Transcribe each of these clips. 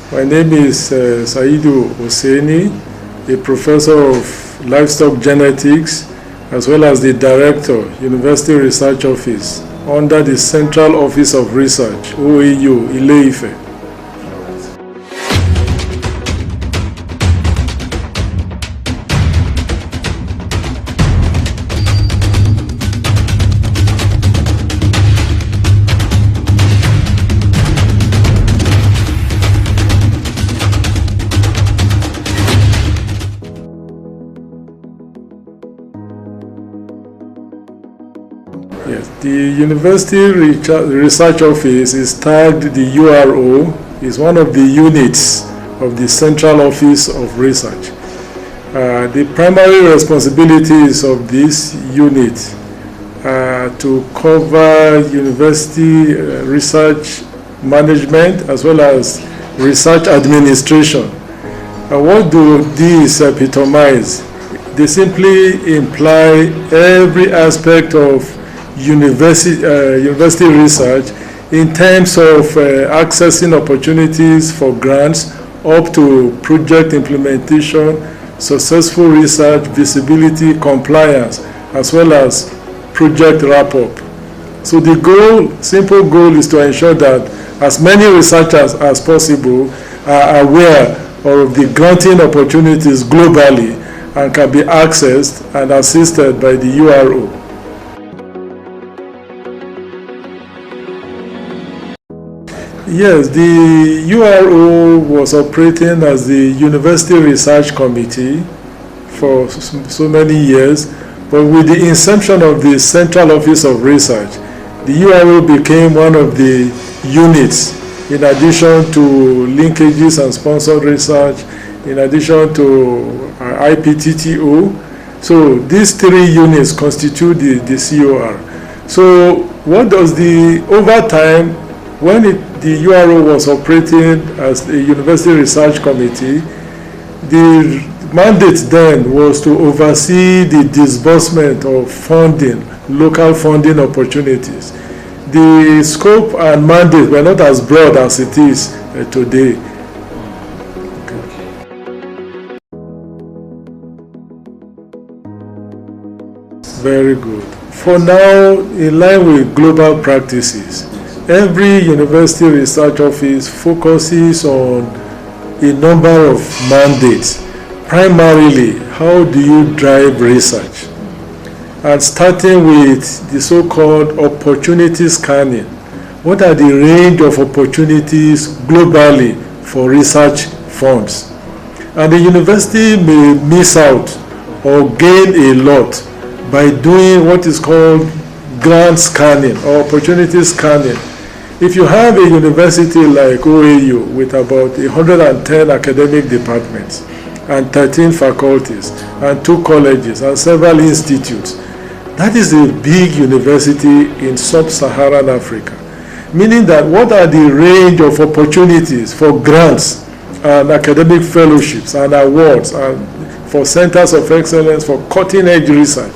My name is Saidu Hosseini, a professor of livestock genetics, as well as the director, University Research Office, under the Central Office of Research, OAU, Ile-Ife. Yes, the University Research Office is tagged the URO, is one of the units of the Central Office of Research. The primary responsibilities of this unit are to cover university research management as well as research administration. What do these epitomize? They simply imply every aspect of university research in terms of accessing opportunities for grants up to project implementation, successful research, visibility, compliance, as well as project wrap-up. So the goal, simple goal, is to ensure that as many researchers as possible are aware of the granting opportunities globally and can be accessed and assisted by the URO. Yes, the URO was operating as the University Research Committee for so many years, but with the inception of the Central Office of Research, the URO became one of the units, in addition to linkages and sponsored research, in addition to IPTTO. So these three units constitute the COR. So what does over time, when the URO was operating as a University Research Committee, the mandate then was to oversee the disbursement of funding, local funding opportunities. The scope and mandate were not as broad as it is today. Very good. For now, in line with global practices, every university research office focuses on a number of mandates. Primarily, how do you drive research? And starting with the so-called opportunity scanning. What are the range of opportunities globally for research funds? And the university may miss out or gain a lot by doing what is called grant scanning or opportunity scanning. If you have a university like OAU with about 110 academic departments and 13 faculties and 2 colleges and several institutes, that is a big university in sub-Saharan Africa. Meaning that what are the range of opportunities for grants and academic fellowships and awards and for centers of excellence for cutting-edge research?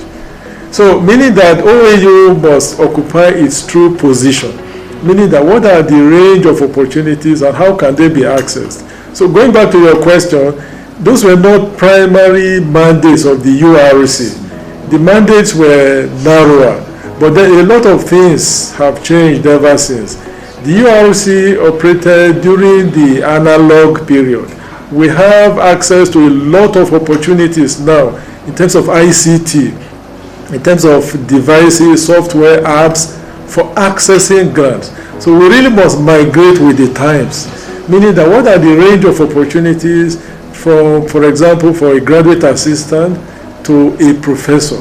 So meaning that OAU must occupy its true position. Meaning that what are the range of opportunities and how can they be accessed? So going back to your question, those were not primary mandates of the URC. The mandates were narrower, but then a lot of things have changed ever since. The URC operated during the analog period. We have access to a lot of opportunities now in terms of ICT, in terms of devices, software, apps, for accessing grants. So we really must migrate with the times, meaning that what are the range of opportunities for example, for a graduate assistant to a professor?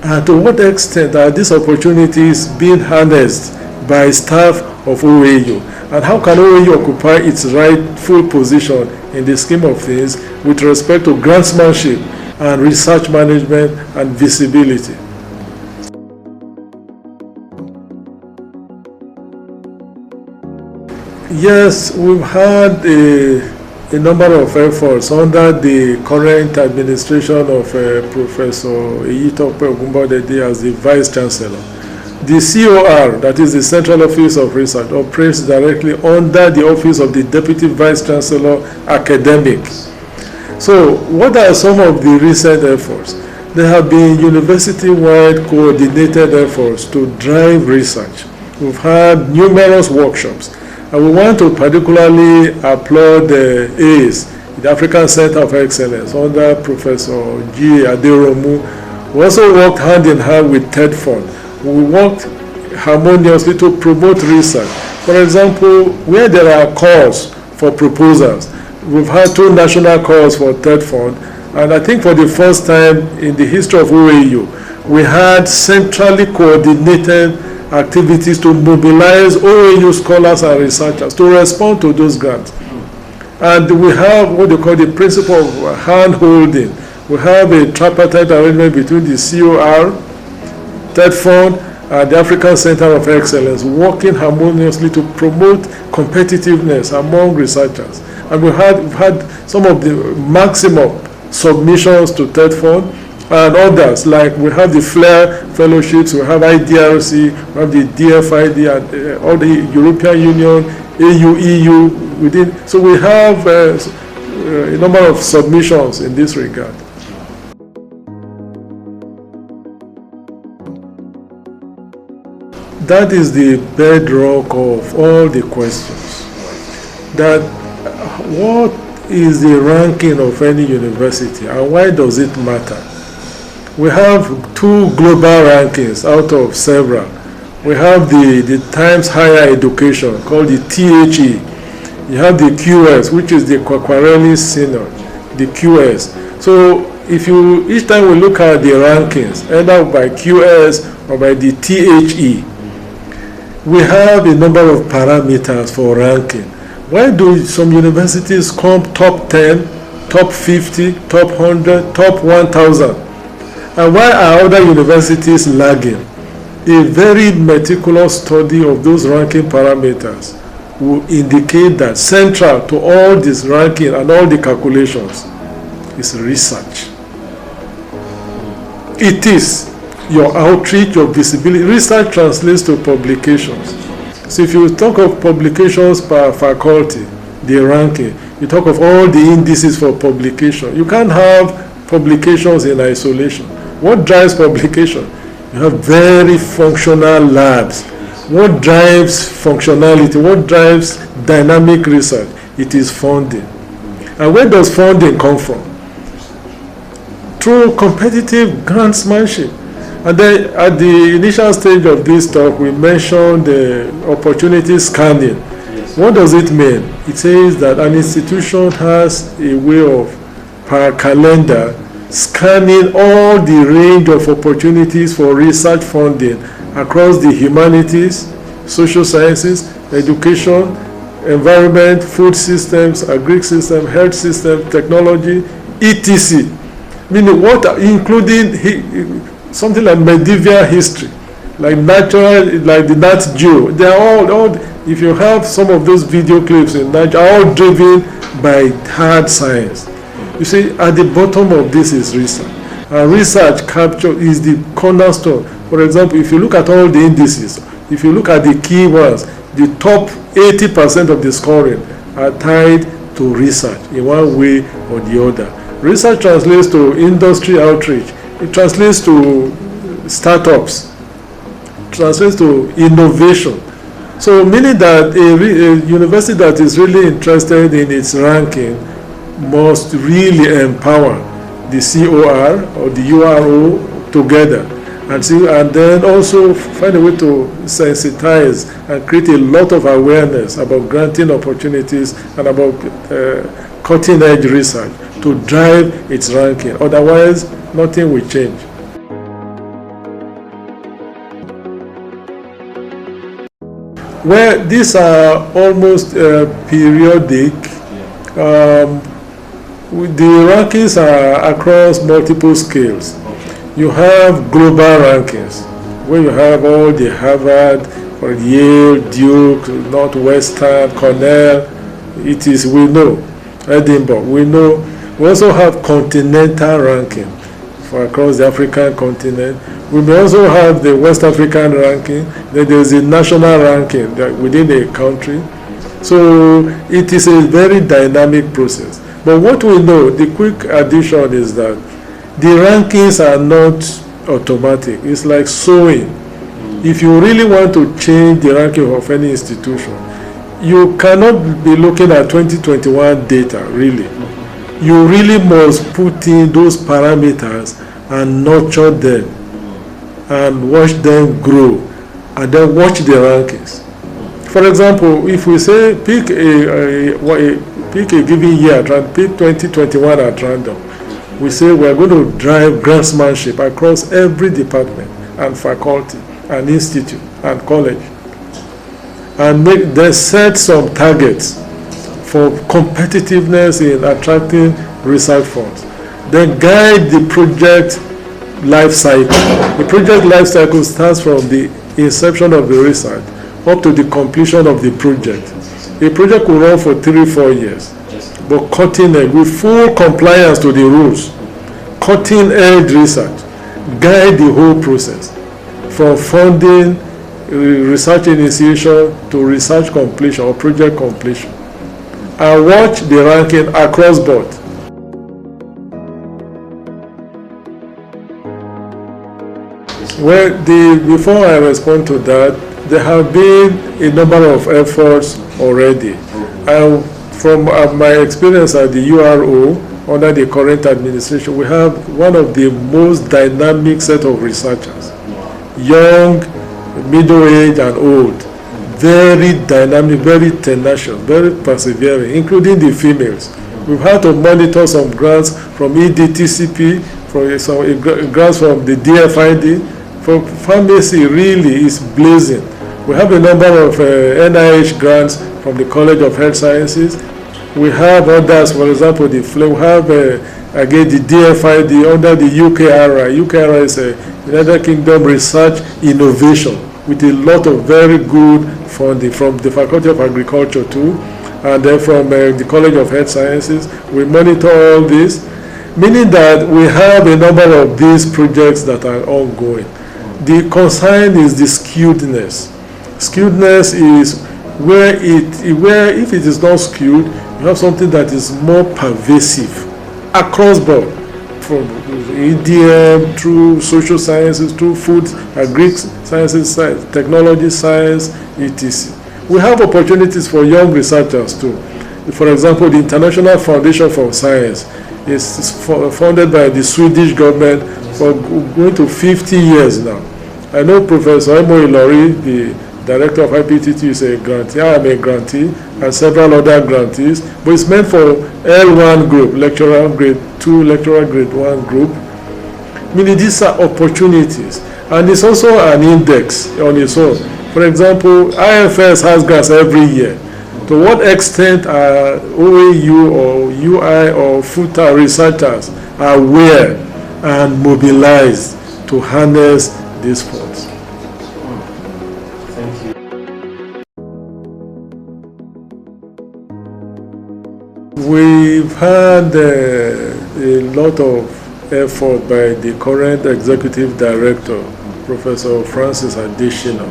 And to what extent are these opportunities being harnessed by staff of OAU? And how can OAU occupy its rightful position in the scheme of things with respect to grantsmanship and research management and visibility? Yes, we've had a number of efforts under the current administration of Professor Edutv as the Vice Chancellor. The COR, that is the Central Office of Research, operates directly under the Office of the Deputy Vice Chancellor Academic. So what are some of the recent efforts? There have been university-wide coordinated efforts to drive research. We've had numerous workshops, and we want to particularly applaud the ACE, the African Center of Excellence, under Professor G. Aderomu. We also worked hand in hand with TED Fund. We worked harmoniously to promote research. For example, where there are calls for proposals, we've had 2 national calls for TED Fund, and I think for the first time in the history of OAU, we had centrally coordinated activities to mobilize OAU scholars and researchers to respond to those grants. And we have what they call the principle of hand-holding. We have a tripartite arrangement between the COR, TED Fund, and the African Center of Excellence, working harmoniously to promote competitiveness among researchers. And we've had some of the maximum submissions to TED Fund, and others, like we have the FLAIR fellowships, we have IDRC, we have the DFID, and all the European Union, AU, EU, within. So we have a number of submissions in this regard. That is the bedrock of all the questions. That what is the ranking of any university and why does it matter? We have 2 global rankings out of several. We have the Times Higher Education, called the THE. You have the QS, which is the Quacquarelli Synod, the QS. So if you, each time we look at the rankings, either by QS or by the THE, we have a number of parameters for ranking. Why do some universities come top 10, top 50, top 100, top 1,000? And why are other universities lagging? A very meticulous study of those ranking parameters will indicate that central to all this ranking and all the calculations is research. It is your outreach, your visibility. Research translates to publications. So if you talk of publications per faculty, the ranking, you talk of all the indices for publication. You can't have publications in isolation. What drives publication? You have very functional labs. What drives functionality? What drives dynamic research? It is funding. And where does funding come from? Through competitive grantsmanship. And then at the initial stage of this talk, we mentioned the opportunity scanning. What does it mean? It says that an institution has a way of, per calendar, scanning all the range of opportunities for research funding across the humanities, social sciences, education, environment, food systems, agri system, health system, technology, etc. Meaning what, including something like medieval history, like natural, like the Nat Geo. They are all, if you have some of those video clips in Nat Geo, are all driven by hard science. You see, at the bottom of this is research. And research capture is the cornerstone. For example, if you look at all the indices, if you look at the key ones, the top 80% of the scoring are tied to research in one way or the other. Research translates to industry outreach. It translates to startups, translates to innovation. So meaning that a university that is really interested in its ranking must really empower the COR or the URO together, and then also find a way to sensitize and create a lot of awareness about granting opportunities and about cutting-edge research to drive its ranking. Otherwise, nothing will change. Well, these are almost periodic. The rankings are across multiple scales. You have global rankings, where you have all the Harvard, or Yale, Duke, Northwestern, Cornell, we know, Edinburgh, we know. We also have continental ranking. for across the African continent. We may also have the West African ranking. Then there's a national ranking within a country. So it is a very dynamic process. But what we know, the quick addition is that the rankings are not automatic. It's like sewing. If you really want to change the ranking of any institution, you cannot be looking at 2021 data, really. You really must put in those parameters and nurture them and watch them grow and then watch the rankings. For example, if we say pick a given year, pick 2021 at random, we say we're going to drive grantsmanship across every department and faculty and institute and college, and then set some targets for competitiveness in attracting research funds. Then guide the project life cycle. The project life cycle starts from the inception of the research up to the completion of the project. A project will run for 3-4 years, but cutting edge, with full compliance to the rules, cutting edge research, guide the whole process from funding, research initiation to research completion or project completion, and watch the ranking across board. Well, before I respond to that, there have been a number of efforts already. From my experience at the URO under the current administration, we have one of the most dynamic set of researchers, young, middle-aged, and old, very dynamic, very tenacious, very persevering, including the females. We've had to monitor some grants from EDTCP, from some grants from the DFID. For pharmacy, really is blazing. We have a number of NIH grants from the College of Health Sciences. We have others, for example, we have again the DFID under the UKRI. UKRI is a United Kingdom Research Innovation with a lot of very good funding from the Faculty of Agriculture too, and then from the College of Health Sciences. We monitor all this, meaning that we have a number of these projects that are ongoing. The concern is the skewedness. Skewedness is where if it is not skewed, you have something that is more pervasive across board, from EDM through social sciences, through food, agri sciences, technology, science, etc. We have opportunities for young researchers too. For example, the International Foundation for Science is funded by the Swedish government for going to 50 years now. I know Professor Emo Ilori, the director of IPTT, is a grantee. I am a grantee, and several other grantees, but it's meant for L1 group, lecturer grade 2, lecturer grade 1 group. Meaning these are opportunities, and it's also an index on its own. For example, IFS has grants every year. To what extent are OAU or UI or FUTA researchers aware and mobilized to harness these funds? Thank you. We've had a lot of effort by the current executive director, Professor Francis Adesina.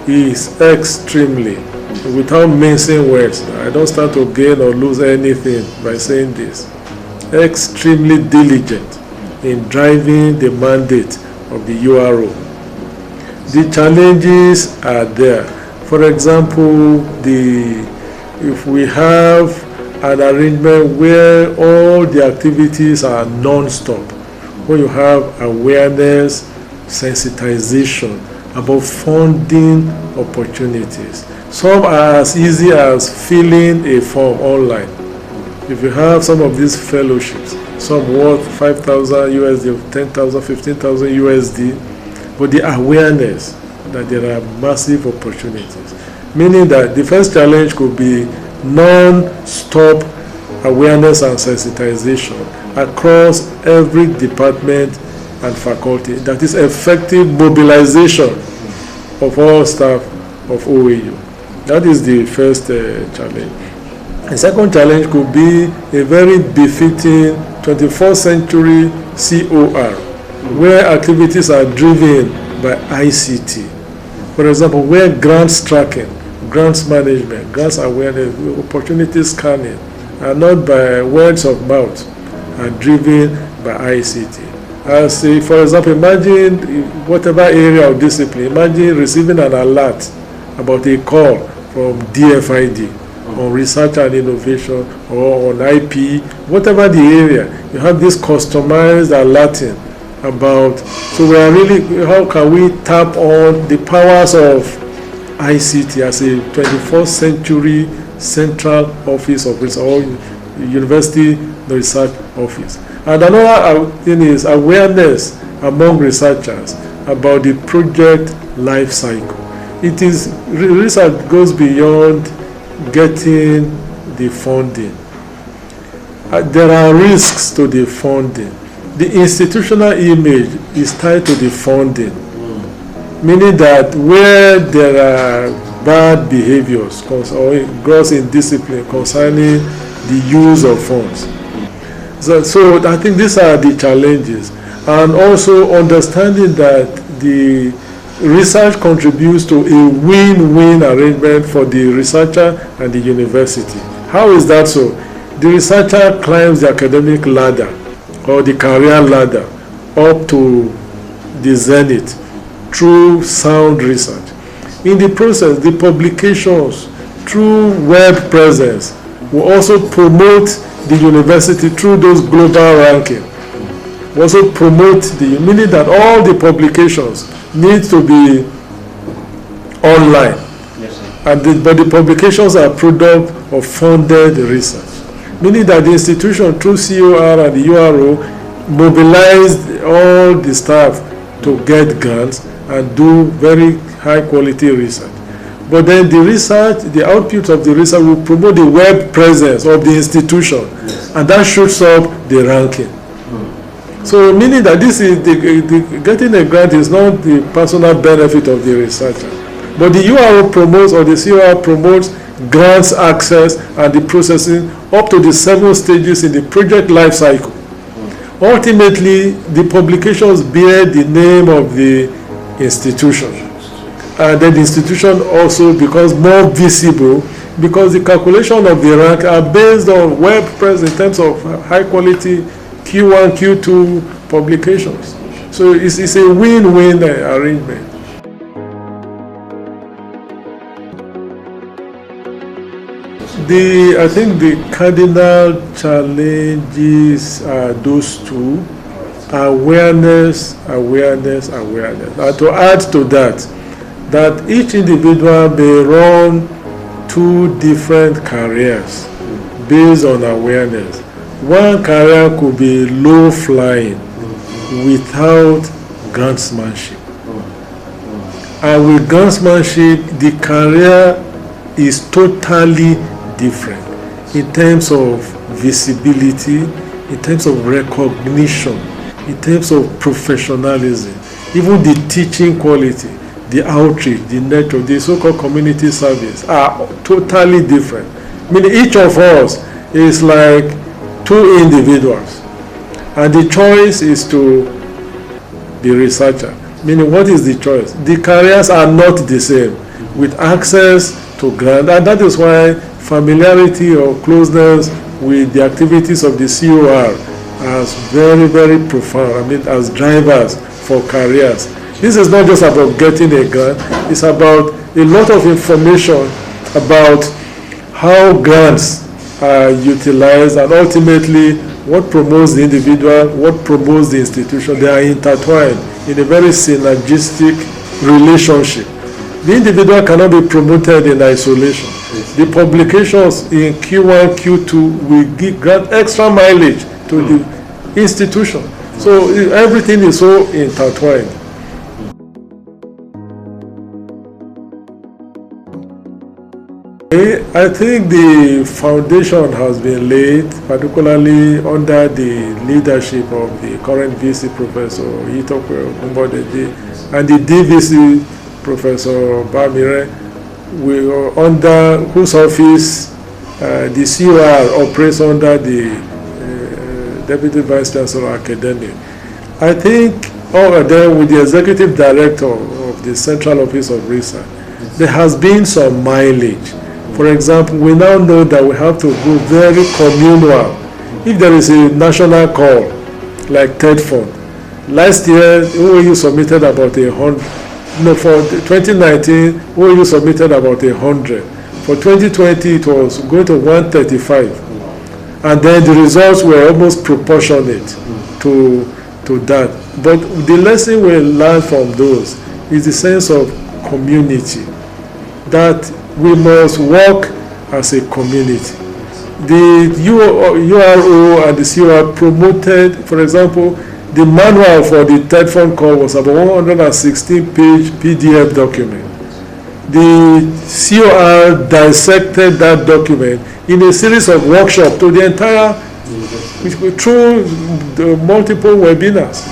He is extremely, without mincing words, I don't stand to gain or lose anything by saying this, extremely diligent in driving the mandate of the URO. The challenges are there. For example, if we have an arrangement where all the activities are non-stop, where you have awareness, sensitization about funding opportunities. Some are as easy as filling a form online. If you have some of these fellowships, some worth 5,000 USD, 10,000, 15,000 USD, but the awareness that there are massive opportunities. Meaning that the first challenge could be non-stop awareness and sensitization across every department and faculty. That is effective mobilization of all staff of OAU. That is the first challenge. The second challenge could be a very befitting 21st century COR, where activities are driven by ICT. For example, where grants tracking, grants management, grants awareness, opportunity scanning are not by words of mouth, are driven by ICT. As for example, imagine whatever area of discipline, imagine receiving an alert about a call from DFID on research and innovation or on IP, whatever the area, you have this customized alerting about. So we are really, how can we tap on the powers of ICT as a 21st century central office of research or university research office. And another thing is awareness among researchers about the project life cycle. It is, research goes beyond getting the funding. There are risks to the funding. The institutional image is tied to the funding, meaning that where there are bad behaviors or gross indiscipline concerning the use of funds. So I think these are the challenges, and also understanding that the research contributes to a win-win arrangement for the researcher and the university. How is that so? The researcher climbs the academic ladder or the career ladder up to the zenith through sound research. In the process, the publications through web presence will also promote the university through those global rankings. We also promote the, meaning that all the publications need to be online. Yes, and but the publications are product of funded research. Meaning that the institution through COR and the URO mobilized all the staff to get grants and do very high quality research. But then the research, the output of the research will promote the web presence of the institution, yes, and that shoots up the ranking. So meaning that this is getting a grant is not the personal benefit of the researcher, but the URO promotes, or the COR promotes, grants access and the processing up to the 7 stages in the project life cycle. Ultimately, the publications bear the name of the institution, and then the institution also becomes more visible because the calculation of the rank are based on web presence in terms of high quality Q1, Q2 publications. So it's a win-win arrangement. I think the cardinal challenges are those two: awareness. And to add to that, that each individual may run 2 different careers based on awareness. One career could be low flying without grantsmanship. And with grantsmanship, the career is totally different in terms of visibility, in terms of recognition, in terms of professionalism, even the teaching quality, the outreach, the network, the so-called community service are totally different. I mean, each of us is like 2 individuals, and the choice is to the researcher. Meaning, what is the choice? The careers are not the same with access to grant, and that is why familiarity or closeness with the activities of the COR is very, very profound. I mean, as drivers for careers. This is not just about getting a grant, it's about a lot of information about how grants are utilized, and ultimately what promotes the individual, what promotes the institution. They are intertwined in a very synergistic relationship. The individual cannot be promoted in isolation. The publications in Q1, Q2 will grant extra mileage to the institution. So everything is so intertwined. I think the foundation has been laid, particularly under the leadership of the current VC Professor Itope Ogunbodeji and the DVC Professor Bamire, under whose office the COR operates under the Deputy Vice Chancellor Academic. I think then with the Executive Director of the Central Office of Research, there has been some mileage. For example, we now know that we have to go very communal. If there is a national call, like TED Fund, last year OAU submitted about 100. No, for 2019, OAU submitted about 100. For 2020, it was going to 135. And then the results were almost proportionate to that. But the lesson we learned from those is the sense of community, that we must work as a community. The URO and the COR promoted, for example, the manual for the TED Fund call was about 116-page PDF document. The COR dissected that document in a series of workshops to the entire, through the multiple webinars,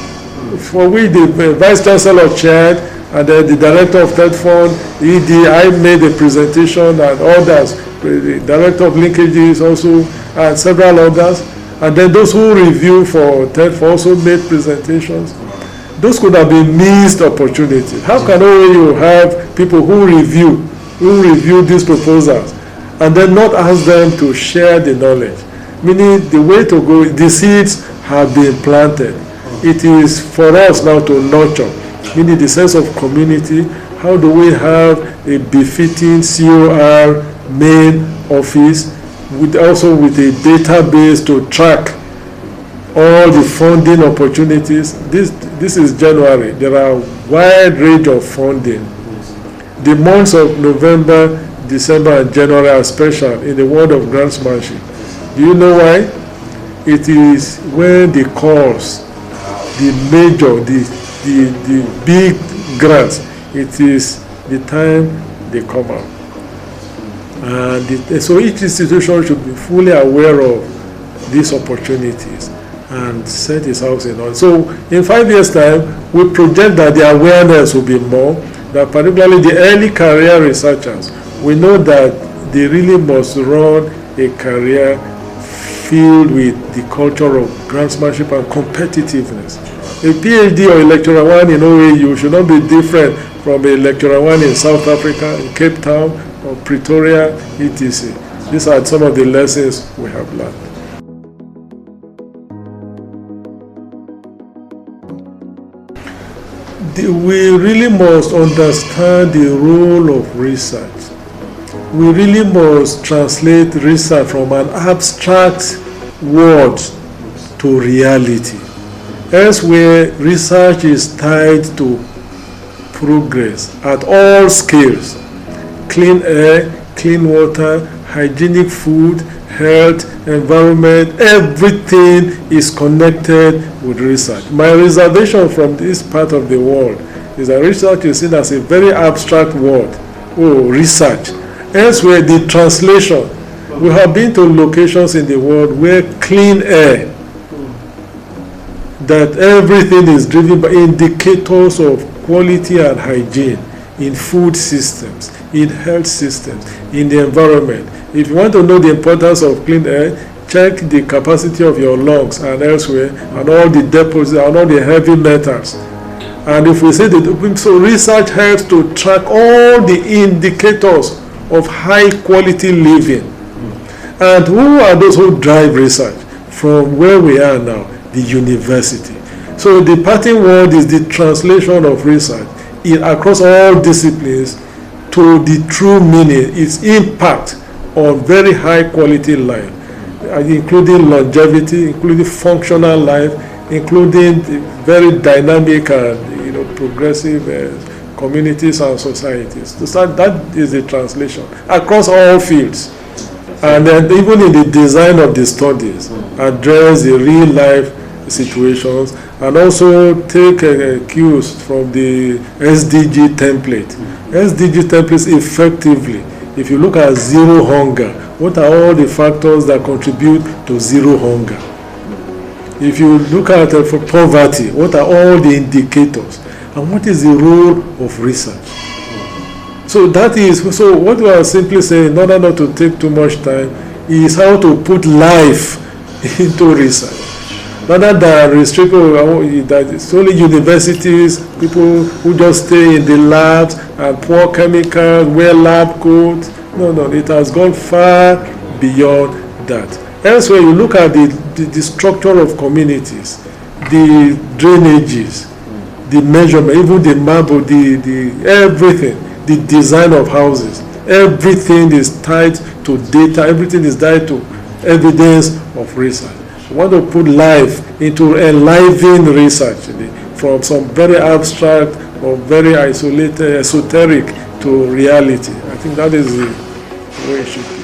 for which the Vice Chancellor chaired, and then the Director of TED Fund, I made a presentation, and others, the Director of Linkages also, and several others. And then those who review for TED also made presentations. Those could have been missed opportunities. How can you have people who review these proposals and then not ask them to share the knowledge? Meaning the way to go, the seeds have been planted. It is for us now to nurture, meaning the sense of community. How do we have a befitting COR main office, also with a database to track all the funding opportunities? This is January. There are a wide range of funding. The months of November, December, and January are special in the world of grantsmanship. Do you know why? It is when the calls, the major, the big grants, it is the time they come out. And so each institution should be fully aware of these opportunities and set its house in order. So in 5 years' time, we project that the awareness will be more, that particularly the early career researchers, we know that they really must run a career filled with the culture of grantsmanship and competitiveness. A PhD or a lecturer one in OAU should not be different from a lecturer one in South Africa, in Cape Town, or Pretoria, etc. These are some of the lessons we have learned. We really must understand the role of research. We really must translate research from an abstract word to reality. Elsewhere, research is tied to progress at all scales. Clean air, clean water, hygienic food, health, environment, everything is connected with research. My reservation from this part of the world is that research is seen as a very abstract word. Oh, research. Elsewhere, the translation. We have been to locations in the world where clean air, that everything is driven by indicators of quality and hygiene in food systems, in health systems, in the environment. If you want to know the importance of clean air, check the capacity of your lungs and elsewhere, and all the deposits and all the heavy metals. And if we say that, so research helps to track all the indicators of high quality living. And who are those who drive research? From where we are now, the university. So the parting word is the translation of research across all disciplines to the true meaning, its impact on very high quality life, including longevity, including functional life, including very dynamic and progressive communities and societies. So that is the translation across all fields. And then even in the design of the studies, address the real life situations, and also take cues from the SDG template. SDG templates effectively, if you look at zero hunger, what are all the factors that contribute to zero hunger? If you look at for poverty, what are all the indicators? And what is the role of research? So that is, so what we are simply saying, in order not to take too much time, is how to put life into research. Rather than restrict that it's only universities, people who just stay in the labs and pour chemicals, wear lab coats. No, it has gone far beyond that. Elsewhere, you look at the structure of communities, the drainages, the measurement, even the marble, the everything, the design of houses, everything is tied to data, everything is tied to evidence of research. We want to put life into enliven research from some very abstract or very isolated, esoteric to reality. I think that is the way it should be.